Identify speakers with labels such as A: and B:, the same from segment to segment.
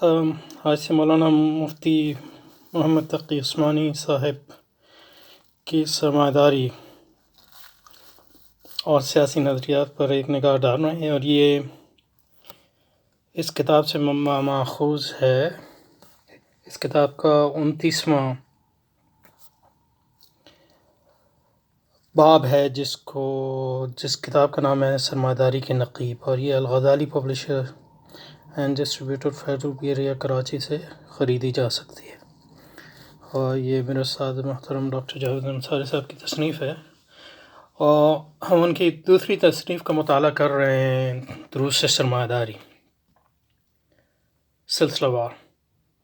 A: آج سے مولانا مفتی محمد تقی عثمانی صاحب کی سرمایہ اور سیاسی نظریات پر ایک نگاہ ڈال رہے ہیں، اور یہ اس کتاب سے ماخوذ ہے۔ اس کتاب کا 29واں باب ہے، جس کتاب کا نام ہے سرمایہ داری کے نقیب، اور یہ Al-Ghazali publisher and distributor federal area Karachi سے خریدی جا سکتی ہے، اور یہ میرے استاد محترم ڈاکٹر جاوید انصاری صاحب کی تصنیف ہے، اور ہم ان کی دوسری تصنیف کا مطالعہ کر رہے ہیں، دروس سرمایہ داری سلسلہ وار۔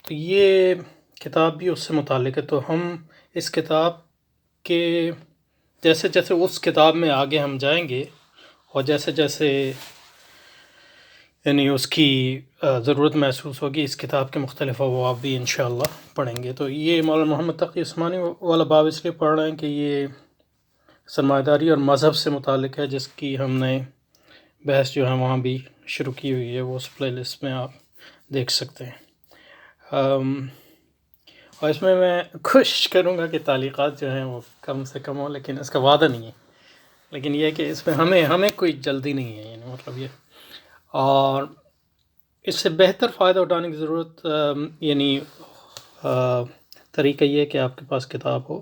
A: تو یہ کتاب بھی اس سے متعلق ہے، تو ہم اس کتاب کے جیسے جیسے اس کتاب میں آگے ہم جائیں گے، اور جیسے جیسے یعنی اس کی ضرورت محسوس ہوگی، اس کتاب کے مختلف ابواب بھی انشاءاللہ پڑھیں گے۔ تو یہ مولانا محمد تقی عثمانی والا باب اس لیے پڑھ رہے ہیں کہ یہ سرمایہ داری اور مذہب سے متعلق ہے، جس کی ہم نے بحث جو ہے وہاں بھی شروع کی ہوئی ہے، وہ اس پلے لسٹ میں آپ دیکھ سکتے ہیں۔ اور اس میں کوشش کروں گا کہ تعلیقات جو ہیں وہ کم سے کم ہوں، لیکن اس کا وعدہ نہیں ہے، لیکن یہ ہے کہ اس میں ہمیں کوئی جلدی نہیں ہے، یعنی مطلب یہ، اور اس سے بہتر فائدہ اٹھانے کی ضرورت یعنی طریقہ یہ ہے کہ آپ کے پاس کتاب ہو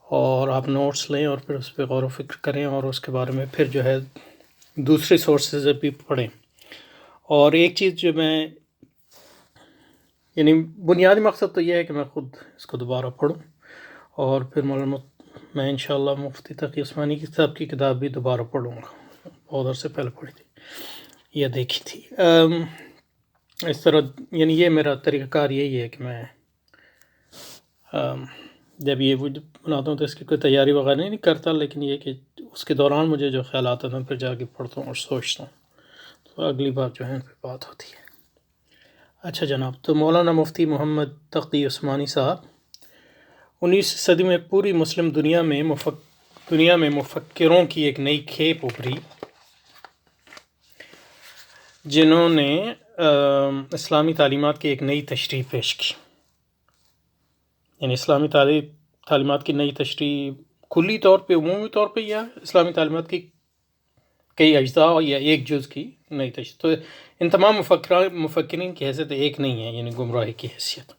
A: اور آپ نوٹس لیں اور پھر اس پہ غور و فکر کریں، اور اس کے بارے میں پھر جو ہے دوسری سورسز بھی پڑھیں۔ اور ایک چیز جو میں یعنی بنیادی مقصد تو یہ ہے کہ میں خود اس کو دوبارہ پڑھوں، اور پھر میں انشاءاللہ مفتی تقی عثمانی کی صاحب کی کتاب بھی دوبارہ پڑھوں گا، بہت عرصے پہلے پڑھی تھی یا دیکھی تھی۔ اس طرح یعنی یہ میرا طریقہ کار یہی ہے کہ میں جب یہ بناتا ہوں تو اس کی کوئی تیاری وغیرہ نہیں کرتا، لیکن یہ کہ اس کے دوران مجھے جو خیالات آتے ہیں پھر جا کے پڑھتا ہوں اور سوچتا ہوں، تو اگلی بار جو ہے پھر بات ہوتی ہے۔ اچھا جناب، تو مولانا مفتی محمد تقی عثمانی صاحب 19ویں صدی میں پوری مسلم دنیا میں مفکروں کی ایک نئی کھیپ ابھری، جنہوں نے اسلامی تعلیمات کی ایک نئی تشریح پیش کی۔ یعنی اسلامی تعلیمات کی نئی تشریح کلی طور پہ، عمومی طور پہ، یا اسلامی تعلیمات کی کئی اجزاء یا ایک جز کی نئی تشریح۔ تو ان تمام مفکرین کی حیثیت ایک نہیں ہے، یعنی گمراہی کی حیثیت۔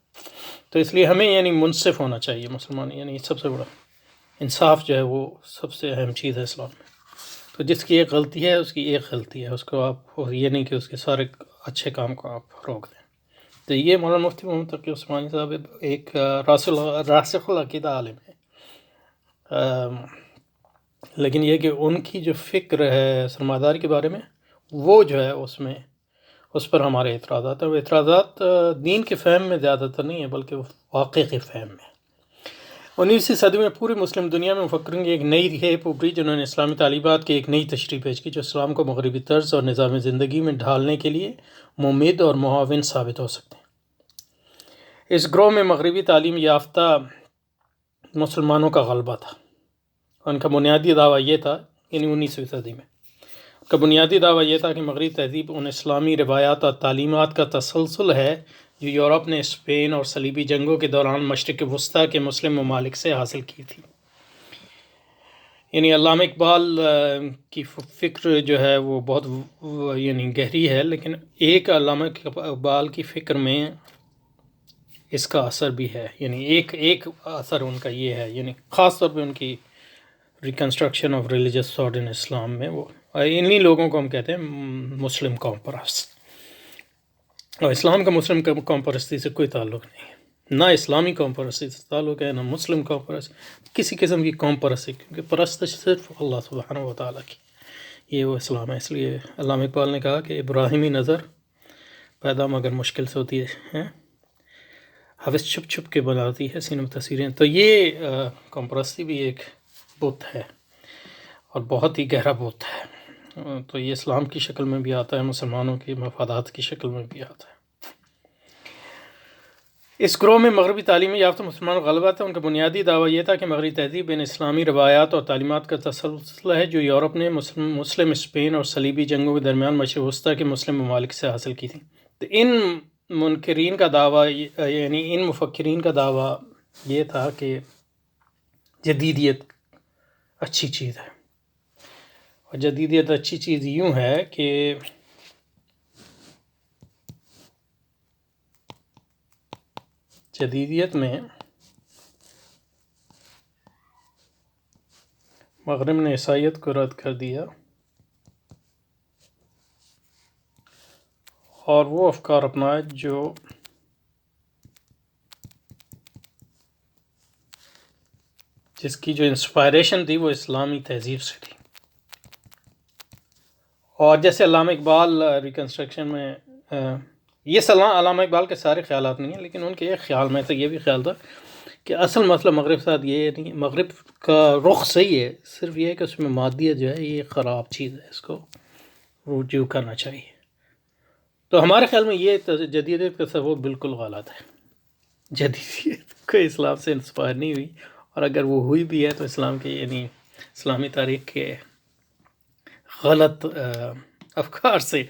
A: تو اس لیے ہمیں یعنی منصف ہونا چاہیے مسلمان، یعنی سب سے بڑا انصاف جو ہے وہ سب سے اہم چیز ہے اسلام میں۔ تو جس کی ایک غلطی ہے اس کی ایک غلطی ہے، اس کو آپ یہ نہیں کہ اس کے سارے اچھے کام کو آپ روک دیں۔ تو یہ مولانا مفتی محمد تقی عثمانی صاحب ایک راسخ العقیدہ عالم ہے، لیکن یہ کہ ان کی جو فکر ہے سرمایہ داری کے بارے میں، وہ جو ہے اس پر ہمارے اعتراضات ہیں۔ وہ اعتراضات دین کے فہم میں زیادہ تر نہیں ہے، بلکہ واقع کے فہم میں۔ 19ویں صدی میں پوری مسلم دنیا میں مفکرین کی ایک نئی کھیپ ابھری، جنہوں نے اسلامی تعلیمات کی ایک نئی تشریح پیش کی، جو اسلام کو مغربی طرز اور نظام زندگی میں ڈھالنے کے لیے ممید اور معاون ثابت ہو سکتے ہیں۔ اس گروہ میں مغربی تعلیم یافتہ مسلمانوں کا غلبہ تھا۔ ان کا بنیادی دعویٰ یہ تھا، یعنی 19ویں صدی میں ان کا بنیادی دعویٰ یہ تھا کہ مغربی تہذیب ان اسلامی روایات اور تعلیمات کا تسلسل ہے جو یورپ نے اسپین اور صلیبی جنگوں کے دوران مشرق وسطیٰ کے مسلم ممالک سے حاصل کی تھی۔ یعنی علامہ اقبال کی فکر جو ہے وہ بہت یعنی گہری ہے، لیکن ایک علامہ اقبال کی فکر میں اس کا اثر بھی ہے، یعنی ایک اثر ان کا یہ ہے، یعنی خاص طور پہ ان کی reconstruction of religious thought in Islam میں، وہ انہی لوگوں کو ہم کہتے ہیں مسلم قوم پرست، اور اسلام کا مسلم قوم پرستی سے کوئی تعلق نہیں ہے، نہ اسلامی قوم پرستی سے تعلق ہے، نہ مسلم قوم پرستی، کسی قسم کی قوم پرستی، کیونکہ پرستش صرف اللہ سبحانہ و تعالیٰ کی، یہ وہ اسلام ہے۔ اس لیے علامہ اقبال نے کہا کہ ابراہیمی نظر پیدا مگر مشکل سے ہوتی ہے، حوث چھپ چھپ کے بناتی ہے سینوں تصویریں۔ تو یہ قوم پرستی بھی ایک بت ہے، اور بہت ہی گہرا بت ہے۔ تو یہ اسلام کی شکل میں بھی آتا ہے، مسلمانوں کی مفادات کی شکل میں بھی آتا ہے۔ اس گروہ میں مغربی تعلیمی یافتہ مسلمانوں کا غلبہ تھا۔ ان کا بنیادی دعویٰ یہ تھا کہ مغربی تہذیب ان اسلامی روایات اور تعلیمات کا تسلسل ہے جو یورپ نے مسلم اسپین اور صلیبی جنگوں کے درمیان مشرق وسطیٰ کے مسلم ممالک سے حاصل کی تھی۔ تو ان منکرین کا دعویٰ، یعنی ان مفکرین کا دعویٰ یہ تھا کہ جدیدیت اچھی چیز ہے، اور جدیدیت اچھی چیز یوں ہے کہ جدیدیت میں مغرب نے عیسائیت کو رد کر دیا اور وہ افکار اپنائے جو جس کی جو انسپائریشن تھی وہ اسلامی تہذیب سے تھی. اور جیسے علامہ اقبال ریکنسٹرکشن میں یہ علامہ اقبال کے سارے خیالات نہیں ہیں، لیکن ان کے ایک خیال میں تو یہ بھی خیال تھا کہ اصل مسئلہ مغرب ساتھ یہ نہیں، مغرب کا رخ صحیح ہے، صرف یہ ہے کہ اس میں مادیت جو ہے یہ خراب چیز ہے، اس کو رجوع کرنا چاہیے. تو ہمارے خیال میں یہ جدیدیت کا تصور بالکل غلط ہے. جدیدیت کوئی اسلام سے انسپائر نہیں ہوئی، اور اگر وہ ہوئی بھی ہے تو اسلام کے یعنی اسلامی تاریخ کے غلط افکار سے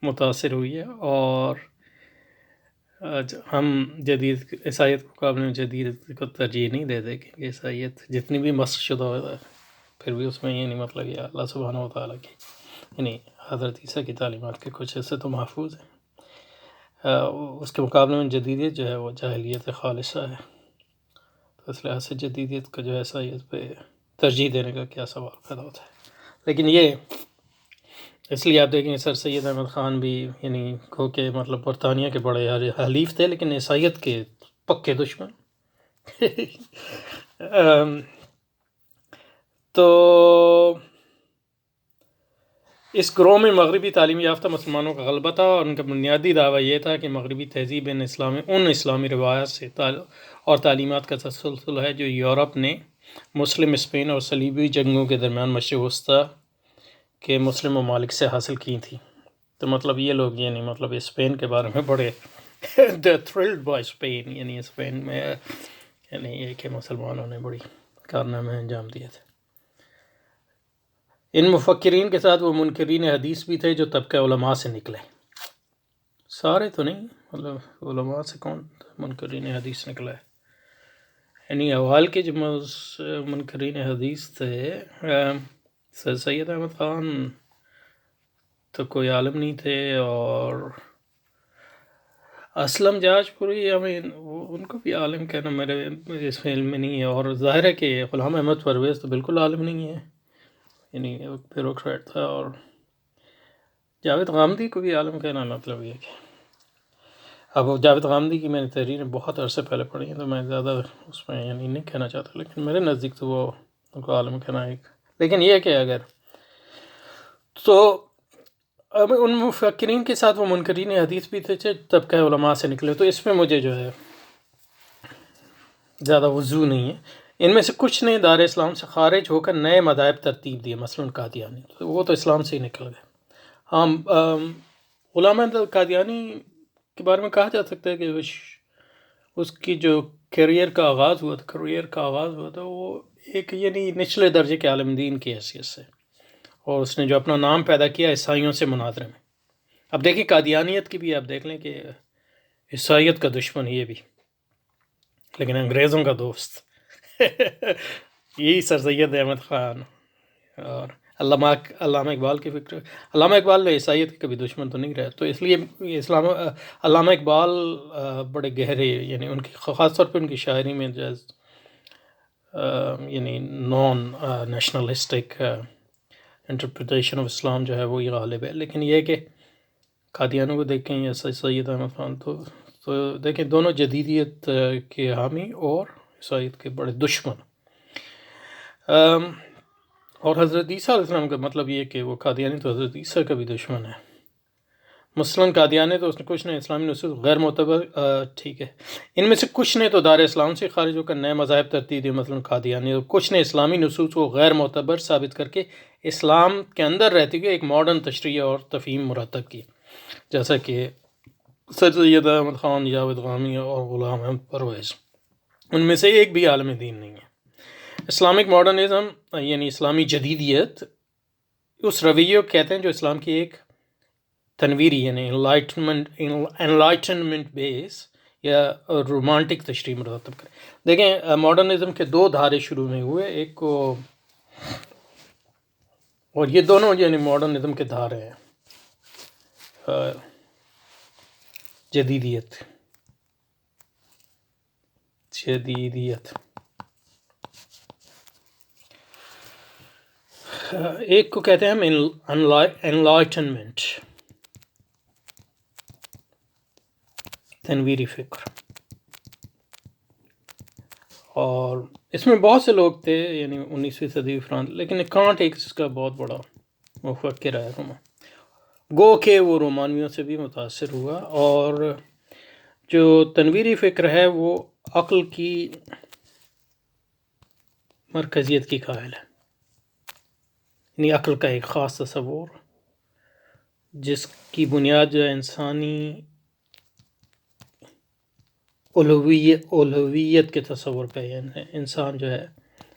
A: متاثر ہوئی ہے. اور ہم جدید عیسائیت کے مقابلے میں جدید کو ترجیح نہیں دیتے، کیونکہ عیسائیت جتنی بھی مسخ شدہ ہے پھر بھی اس میں یہ نہیں مطلب یہ اللہ سبحانہ و تعالیٰ کی یعنی حضرت عیسیٰ کی تعلیمات کے کچھ حصے تو محفوظ ہیں. اس کے مقابلے میں جدیدیت جو ہے وہ جاہلیت خالصہ ہے. تو اس لحاظ سے جدیدیت کا جو ہے عیسائیت پہ ترجیح دینے کا کیا سوال پیدا ہوتا ہے. لیکن یہ اس لیے آپ دیکھیں سر سید احمد خان بھی یعنی کو کہ مطلب برطانیہ کے بڑے حلیف تھے، لیکن عیسائیت کے پکے دشمن. تو اس گروہ میں مغربی تعلیم یافتہ مسلمانوں کا غلبہ تھا، اور ان کا بنیادی دعویٰ یہ تھا کہ مغربی تہذیب ان اسلامی روایات سے اور تعلیمات کا تسلسل ہے جو یورپ نے مسلم اسپین اور صلیبی جنگوں کے درمیان مشرق وسطیٰ کے مسلم ممالک سے حاصل کی تھی. تو مطلب یہ لوگ یعنی مطلب اسپین کے بارے میں بڑے thrilled by اسپین، یعنی اسپین میں یعنی یہ کہ مسلمانوں نے بڑی کارنامے انجام دیے تھے. ان مفکرین کے ساتھ وہ منکرین حدیث بھی تھے جو طبقہ علماء سے نکلے. سارے تو نہیں، مطلب علماء سے کون منکرین حدیث نکلا ہے؟ یعنی اوائل کے جو منکرین حدیث تھے سر سید احمد خان تو کوئی عالم نہیں تھے، اور اسلم جاج پوری ان کو بھی عالم کہنا میرے اس علم میں نہیں ہے. اور ظاہر ہے کہ غلام احمد پرویز تو بالکل عالم نہیں ہے، یعنی بیوروکریٹ تھا. اور جاوید غامدی کو بھی عالم کہنا مطلب یہ کہ اب جاوید غامدی کی میں نے تحریریں بہت عرصے پہلے پڑھی ہیں تو میں زیادہ اس میں یعنی نہیں کہنا چاہتا، لیکن میرے نزدیک تو وہ ان کو عالم کہنا ایک. لیکن یہ کہ اگر تو اب ان مفکرین کے ساتھ وہ منکرین حدیث بھی تھے طبقہ علماء سے نکلے، تو اس میں مجھے جو ہے زیادہ وضو نہیں ہے. ان میں سے کچھ نے دار اسلام سے خارج ہو کر نئے مذاہب ترتیب دیے، مثلا قادیانی، تو وہ تو اسلام سے ہی نکل گئے. ہاں، غلام احمد قادیانی کے بارے میں کہا جا سکتا ہے کہ اس کی جو کیریئر کا آغاز ہوا تھا وہ ایک یعنی نچلے درجے کے عالم دین کی حیثیت سے، اور اس نے جو اپنا نام پیدا کیا عیسائیوں سے مناظرے میں. اب دیکھیں قادیانیت کی بھی آپ دیکھ لیں کہ عیسائیت کا دشمن یہ بھی، لیکن انگریزوں کا دوست. یہی سر سید احمد خان اور علامہ اقبال کی فکر. علامہ اقبال عیسائیت کے کبھی دشمن تو نہیں رہے، تو اس لیے علامہ اقبال بڑے گہرے یعنی ان کی خاص طور پہ ان کی شاعری میں یعنی نان نیشنلسٹک انٹرپریٹیشن آف اسلام جو ہے وہی غالب ہے. لیکن یہ کہ قادیانوں کو دیکھیں یا سید احمد خان تو دیکھیں دونوں جدیدیت کے حامی اور عیسائیت کے بڑے دشمن. اور حضرت عیسیٰ علیہ السلام کا مطلب یہ کہ وہ قادیانی تو حضرت عیسیٰ کا بھی دشمن ہے. مثلاً قادیانی تو اس نے کچھ نے اسلامی نصوص غیر معتبر ٹھیک ہے. ان میں سے کچھ نے تو دار اسلام سے خارج ہو کر نئے مذاہب ترتیب دیے، مثلاً قادیانی، اور کچھ نے اسلامی نصوص کو غیر معتبر ثابت کر کے اسلام کے اندر رہتے ہوئے ایک ماڈرن تشریح اور تفہیم مرتب کی، جیسا کہ سر سید احمد خان، جاوید غامی اور غلام احمد پرویز. ان میں سے ایک بھی عالم دین نہیں ہے. اسلامک ماڈرنزم یعنی اسلامی جدیدیت اس رویے کو کہتے ہیں جو اسلام کی ایک تنویری یعنی انلائٹنمنٹ بیس یا رومانٹک تشریح مرتب کریں. دیکھیں ماڈرنزم کے دو دھارے شروع میں ہوئے، ایک کو، اور یہ دونوں یعنی ماڈرنزم کے دھارے ہیں. جدیدیت ایک کو کہتے ہیں ہم انلائٹنمنٹ، تنویری فکر. اور اس میں بہت سے لوگ تھے یعنی 19ویں صدی فرانس، لیکن کانٹ ایک اس کا بہت بڑا مفکر ہے گو کہ وہ رومانویوں سے بھی متاثر ہوا، اور جو تنویری فکر ہے وہ عقل کی مرکزیت کی قائل ہے، یعنی عقل کا ایک خاص تصور جس کی بنیاد جو ہے انسانی اولویت کے تصور پہ ہے. انسان جو ہے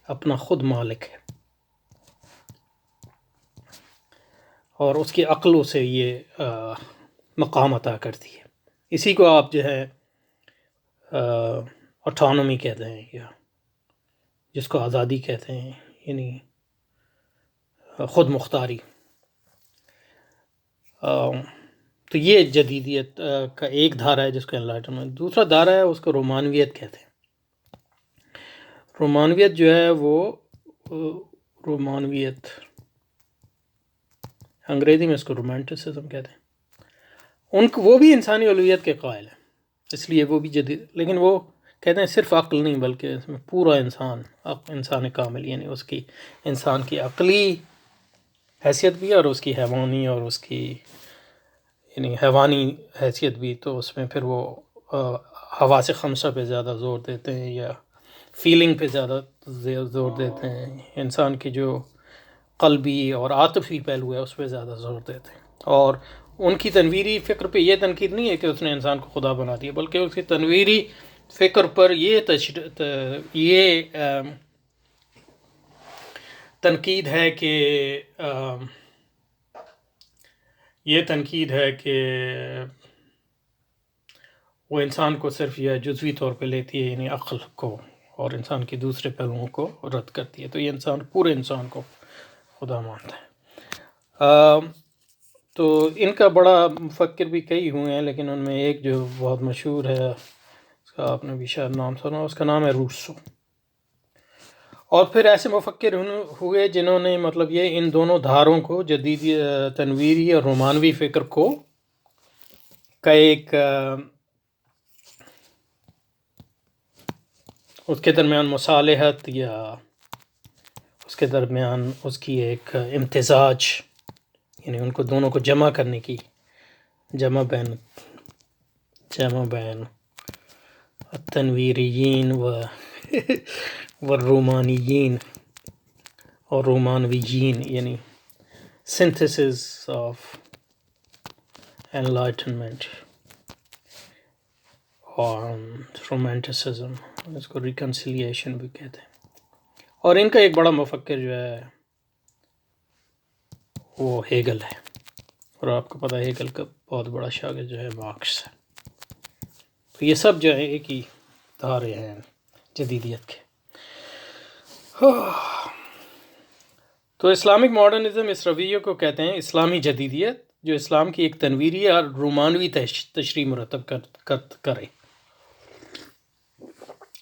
A: اپنا خود مالک ہے، اور اس کی عقل اسے یہ مقام عطا کرتی ہے. اسی کو آپ جو ہے آٹونومی کہتے ہیں، یا جس کو آزادی کہتے ہیں، یعنی خود مختاری. تو یہ جدیدیت کا ایک دھارا ہے جس کو انلائٹنمنٹ. دوسرا دھارا ہے اس کو رومانویت کہتے ہیں. رومانویت جو ہے وہ انگریزی میں اس کو رومانٹسزم کہتے ہیں. وہ بھی انسانی اولویت کے قائل ہیں، اس لیے وہ بھی جدید، لیکن وہ کہتے ہیں صرف عقل نہیں بلکہ اس میں پورا انسان کامل، یعنی اس کی انسان کی عقلی حیثیت بھی اور اس کی حیوانی اور اس کی یعنی حیوانی حیثیت بھی. تو اس میں پھر وہ حواس خمسہ پہ زیادہ زور دیتے ہیں یا فیلنگ پہ زیادہ زور دیتے ہیں. انسان کی جو قلبی اور عاطفی پہلو ہے اس پہ زیادہ زور دیتے ہیں. اور ان کی تنویری فکر پہ یہ تنقید نہیں ہے کہ اس نے انسان کو خدا بنا دیا، بلکہ اس کی تنویری فکر پر یہ تنقید ہے کہ وہ انسان کو صرف یہ جزوی طور پہ لیتی ہے، یعنی عقل کو، اور انسان کی دوسرے پہلوؤں کو رد کرتی ہے. تو یہ پورے انسان کو خدا مانتا ہے. تو ان کا بڑا مفکر بھی کئی ہوئے ہیں، لیکن ان میں ایک جو بہت مشہور ہے، اس کا آپ نے بھی شاید نام سنا، اس کا نام ہے روسو. اور پھر ایسے مفکر ہوئے جنہوں نے مطلب یہ ان دونوں دھاروں کو، جدید تنویری اور رومانوی فکر کو کا ایک اس کے درمیان مصالحت یا اس کے درمیان اس کی ایک امتزاج، یعنی ان کو دونوں کو جمع کرنے کی، جمع بین التنویریین والرومانیین اور رومانویین، یعنی synthesis of enlightenment اور romanticism، اس کو reconciliation بھی کہتے ہیں. اور ان کا ایک بڑا مفکر جو ہے وہ ہیگل ہے، اور آپ کو پتہ ہے ہیگل کا بہت بڑا شاگرد جو ہے مارکس ہے. تو یہ سب جو ہے ایک ہی دھارے ہیں جدیدیت کے. تو اسلامک ماڈرنزم اس رویے کو کہتے ہیں اسلامی جدیدیت، جو اسلام کی ایک تنویری اور رومانوی تشریح مرتب کرے.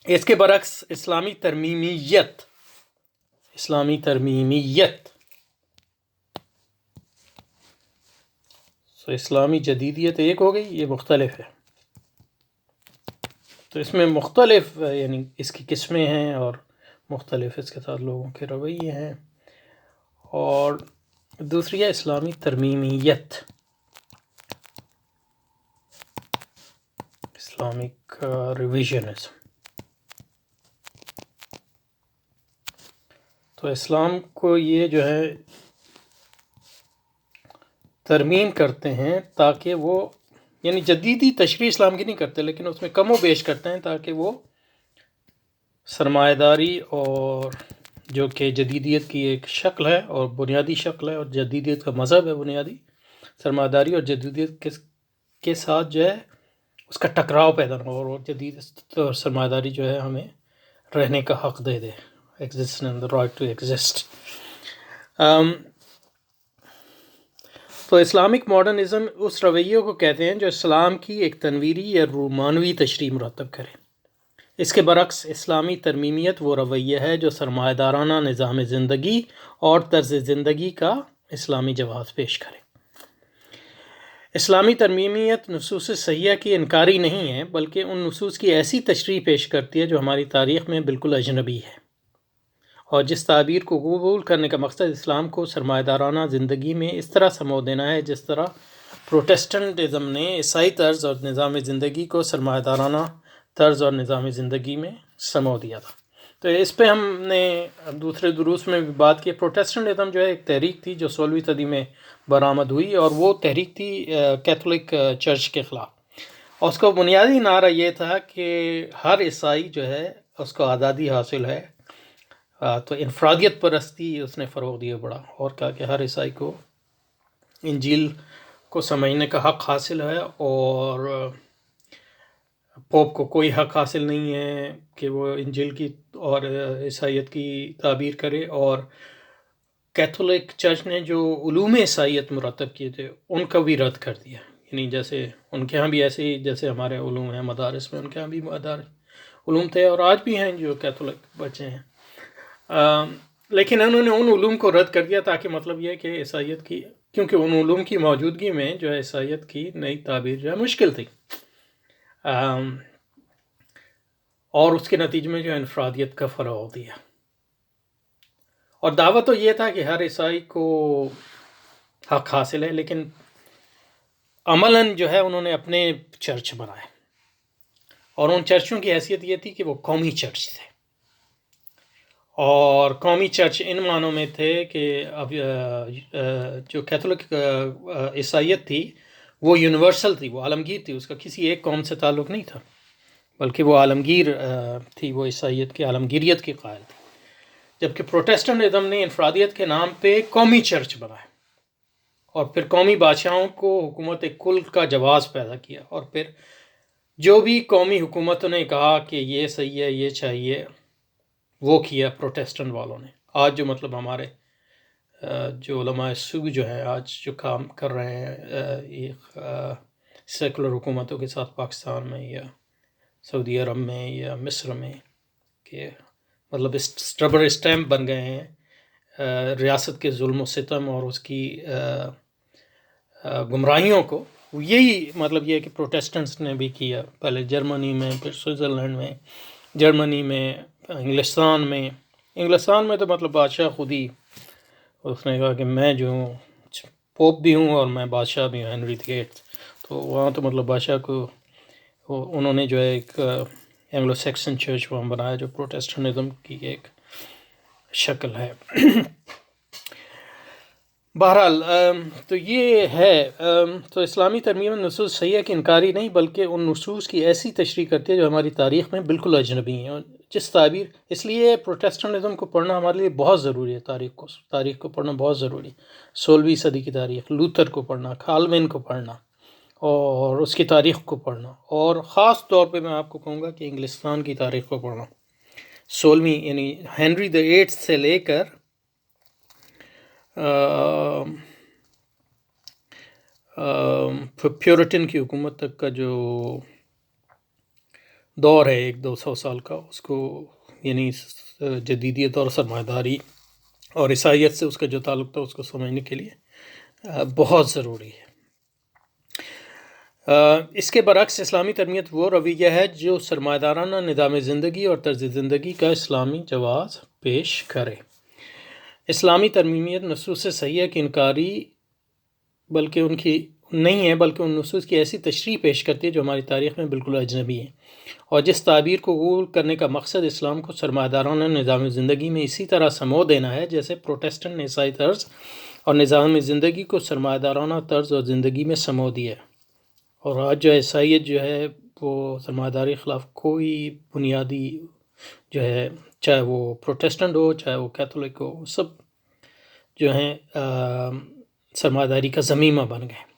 A: اس کے برعکس اسلامی ترمیمیت اسلامی جدیدیت ایک ہو گئی، یہ مختلف ہے. تو اس میں مختلف یعنی اس کی قسمیں ہیں اور مختلف اس کے ساتھ لوگوں کے رویے ہیں. اور دوسری ہے اسلامی ترمیمیت، اسلامک ریویژنزم. تو اسلام کو یہ جو ہے ترمیم کرتے ہیں تاکہ وہ یعنی جدیدی تشریح اسلام کی نہیں کرتے، لیکن اس میں کم و بیش کرتے ہیں تاکہ وہ سرمایہ داری اور جو کہ جدیدیت کی ایک شکل ہے اور بنیادی شکل ہے، اور جدیدیت کا مذہب ہے بنیادی، سرمایہ داری اور جدیدیت کے ساتھ جو ہے اس کا ٹکراؤ پیدا نہ ہو، اور جدید اور سرمایہ داری جو ہے ہمیں رہنے کا حق دے دے، ایگزسٹنس، رائٹ ٹو ایگزسٹ۔ تو اسلامک ماڈرنزم اس رویے کو کہتے ہیں جو اسلام کی ایک تنویری یا رومانوی تشریح مرتب کرے۔ اس کے برعکس اسلامی ترمیمیت وہ رویہ ہے جو سرمایہ دارانہ نظام زندگی اور طرز زندگی کا اسلامی جواز پیش کرے۔ اسلامی ترمیمیت نصوص صحیحہ کی انکاری نہیں ہے، بلکہ ان نصوص کی ایسی تشریح پیش کرتی ہے جو ہماری تاریخ میں بالکل اجنبی ہے، اور جس تعبیر کو قبول کرنے کا مقصد اسلام کو سرمایہ دارانہ زندگی میں اس طرح سمو دینا ہے جس طرح پروٹسٹنٹزم نے عیسائی طرز اور نظام زندگی کو سرمایہ دارانہ طرز اور نظام زندگی میں سمو دیا تھا۔ تو اس پہ ہم نے دوسرے دروس میں بھی بات کی۔ پروٹسٹنٹزم جو ہے ایک تحریک تھی جو 16ویں صدی میں برآمد ہوئی، اور وہ تحریک تھی کیتھولک چرچ کے خلاف، اور اس کا بنیادی نعرہ یہ تھا کہ ہر عیسائی جو ہے اس کو آزادی حاصل ہے۔ تو انفرادیت پرستی اس نے فروغ دیا بڑا، اور کہا کہ ہر عیسائی کو انجیل کو سمجھنے کا حق حاصل ہے، اور پوپ کو کوئی حق حاصل نہیں ہے کہ وہ انجیل کی اور عیسائیت کی تعبیر کرے، اور کیتھولک چرچ نے جو علوم عیسائیت مرتب کیے تھے ان کا بھی رد کر دیا، یعنی جیسے ان کے ہاں بھی ایسے ہی جیسے ہمارے علوم ہیں مدارس میں، ان کے ہاں بھی مدارس علوم تھے، اور آج بھی ہیں جو کیتھولک بچے ہیں، لیکن انہوں نے ان علوم کو رد کر دیا، تاکہ مطلب یہ کہ عیسائیت کی، کیونکہ ان علوم کی موجودگی میں جو ہے عیسائیت کی نئی تعبیر جو ہے مشکل تھی، اور اس کے نتیجے میں جو انفرادیت کا فروغ دیا۔ اور دعویٰ تو یہ تھا کہ ہر عیسائی کو حق حاصل ہے، لیکن عملاً جو ہے انہوں نے اپنے چرچ بنائے، اور ان چرچوں کی حیثیت یہ تھی کہ وہ قومی چرچ تھے، اور قومی چرچ ان معنوں میں تھے کہ اب جو کیتھولک عیسائیت تھی وہ یونیورسل تھی، وہ عالمگیر تھی، اس کا کسی ایک قوم سے تعلق نہیں تھا، بلکہ وہ عالمگیر تھی، وہ عیسائیت کی عالمگیریت کی قائل تھی، جبکہ پروٹسٹنٹزم نے انفرادیت کے نام پہ قومی چرچ بنائے، اور پھر قومی بادشاہوں کو حکومت کل کا جواز پیدا کیا، اور پھر جو بھی قومی حکومتوں نے کہا کہ یہ صحیح ہے، یہ چاہیے، وہ کیا پروٹسٹنٹ والوں نے۔ آج جو مطلب ہمارے جو علماء سو جو ہیں آج جو کام کر رہے ہیں سیکولر حکومتوں کے ساتھ پاکستان میں یا سعودی عرب میں یا مصر میں، کہ مطلب ربر اسٹیمپ بن گئے ہیں ریاست کے ظلم و ستم اور اس کی گمراہیوں کو، یہی مطلب یہ کہ پروٹسٹنٹس نے بھی کیا، پہلے جرمنی میں، پھر سوئٹزرلینڈ میں، جرمنی میں، انگلستان میں تو مطلب بادشاہ خود ہی اس نے کہا کہ میں جو ہوں پوپ بھی ہوں اور میں بادشاہ بھی ہوں، ہنری دی ایٹھ، تو وہاں تو مطلب بادشاہ کو انہوں نے جو ہے ایک اینگلو سیکسن چرچ وہاں بنایا جو پروٹسٹنٹزم کی ایک شکل ہے۔ بہرحال تو یہ ہے، تو اسلامی ترمیم نصوص صحیحہ کی انکاری نہیں، بلکہ ان نصوص کی ایسی تشریح کرتی ہے جو ہماری تاریخ میں بالکل اجنبی ہیں، اور جس تعبیر، اس لیے پروٹسٹنٹزم کو پڑھنا ہمارے لیے بہت ضروری ہے، تاریخ کو پڑھنا بہت ضروری ہے، 16ویں صدی کی تاریخ، لوتھر کو پڑھنا، کالوین کو پڑھنا، اور اس کی تاریخ کو پڑھنا، اور خاص طور پہ میں آپ کو کہوں گا کہ انگلستان کی تاریخ کو پڑھنا، 16ویں یعنی ہنری دی ایٹھ سے لے کر پیورٹن کی حکومت تک کا جو دور ہے 100-200 سال کا، اس کو یعنی جدیدیت اور سرمایہ داری اور عیسائیت سے اس کا جو تعلق تھا اس کو سمجھنے کے لیے بہت ضروری ہے۔ اس کے برعکس اسلامی ترمیت وہ رویہ ہے جو سرمایہ دارانہ نظام زندگی اور طرز زندگی کا اسلامی جواز پیش کرے۔ اسلامی ترمیمیت نصوص صحیحہ کی انکاری بلکہ ان کی نہیں ہے، بلکہ ان نصوص کی ایسی تشریح پیش کرتی ہے جو ہماری تاریخ میں بالکل اجنبی ہے، اور جس تعبیر کو قبول کرنے کا مقصد اسلام کو سرمایہ دارانہ نظام زندگی میں اسی طرح سمو دینا ہے جیسے پروٹسٹنٹ نے عیسائی طرز اور نظام زندگی کو سرمایہ دارانہ طرز اور زندگی میں سمو دیا ہے۔ اور آج جو عیسائیت جو ہے وہ سرمایہ داری کے خلاف کوئی بنیادی جو ہے، چاہے وہ پروٹسٹنٹ ہو چاہے وہ کیتھولک ہو، سب جو ہیں سرمایہ داری کا ضمیمہ بن گئے۔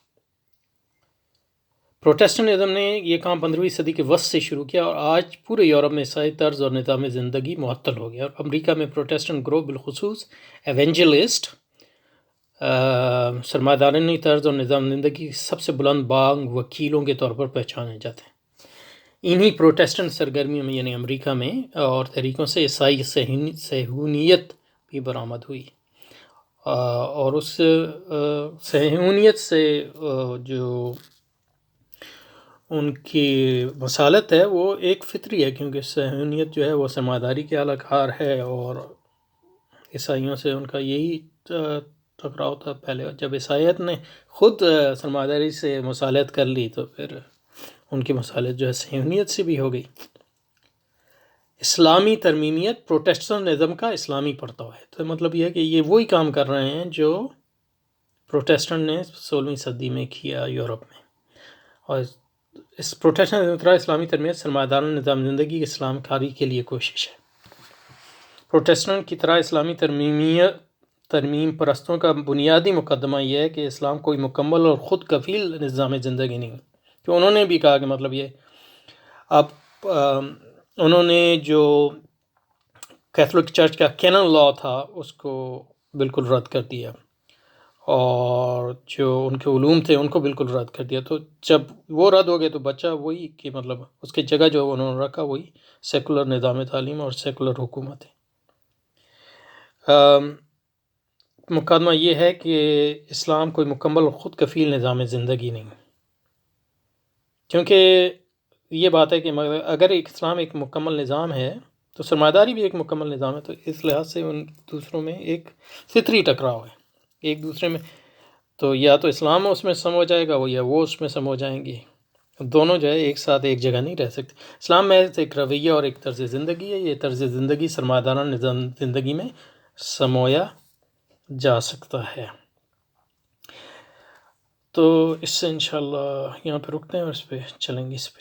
A: پروٹیسٹنٹزم نے یہ کام 15ویں صدی کے وسط سے شروع کیا اور آج پورے یورپ میں عیسائی طرز اور نظام زندگی معطل ہو گیا، اور امریکہ میں پروٹیسٹنٹ گروہ بالخصوص ایونجلسٹ سرمایہ دارانی طرز اور نظام زندگی کی سب سے بلند بانگ وکیلوں کے طور پر پہچانے جاتے ہیں۔ انہی پروٹیسٹنٹ سرگرمیوں میں یعنی امریکہ میں اور طریقوں سے عیسائی صہیونیت بھی برآمد ہوئی، اور اس صہیونیت سے جو ان کی مصالحت ہے وہ ایک فطری ہے، کیونکہ صہیونیت جو ہے وہ سرمایہ داری کے اعلی کار ہے، اور عیسائیوں سے ان کا یہی ٹکراؤ تھا پہلے۔ جب عیسائیت نے خود سرمایہ داری سے مصالحت کر لی تو پھر ان کی مصالحت جو ہے صہیونیت سے بھی ہو گئی۔ اسلامی ترمیمیت پروٹیسٹنٹزم کا اسلامی پرتو ہے، تو مطلب یہ ہے کہ یہ وہی کام کر رہے ہیں جو پروٹیسٹنٹ نے 16ویں صدی میں کیا یورپ میں، اور اس پروٹیسٹنٹ طرح اسلامی ترمیمیت سرمایہ دارانہ نظام زندگی کی اسلام کاری کے لیے کوشش ہے۔ پروٹیسٹنٹ کی طرح اسلامی ترمیم پرستوں کا بنیادی مقدمہ یہ ہے کہ اسلام کوئی مکمل اور خود کفیل نظام زندگی نہیں، تو انہوں نے بھی کہا کہ مطلب یہ اب انہوں نے جو کیتھولک چرچ کا کینن لا تھا اس کو بالکل رد کر دیا، اور جو ان کے علوم تھے ان کو بالکل رد کر دیا۔ تو جب وہ رد ہو گئے تو بچہ وہی کہ مطلب اس کی جگہ جو انہوں نے رکھا وہی سیکولر نظام تعلیم اور سیکولر حکومت ہے۔ مقدمہ یہ ہے کہ اسلام کوئی مکمل اور خود کفیل نظام زندگی نہیں، کیونکہ یہ بات ہے کہ اگر اسلام ایک مکمل نظام ہے تو سرمایہ داری بھی ایک مکمل نظام ہے، تو اس لحاظ سے ان دوسروں میں ایک فطری ٹکراؤ ہے ایک دوسرے میں، تو یا تو اسلام اس میں سمو جائے گا یا وہ اس میں سمو جائیں گے، دونوں جو ہے ایک ساتھ ایک جگہ نہیں رہ سکتے۔ اسلام میں ایک رویہ اور ایک طرز زندگی ہے، یہ طرز زندگی سرمایہ دارانہ نظام زندگی میں سمویا جا سکتا ہے۔ تو اس سے انشاءاللہ یہاں پہ رکتے ہیں اور اس پہ چلیں گے اس پہ۔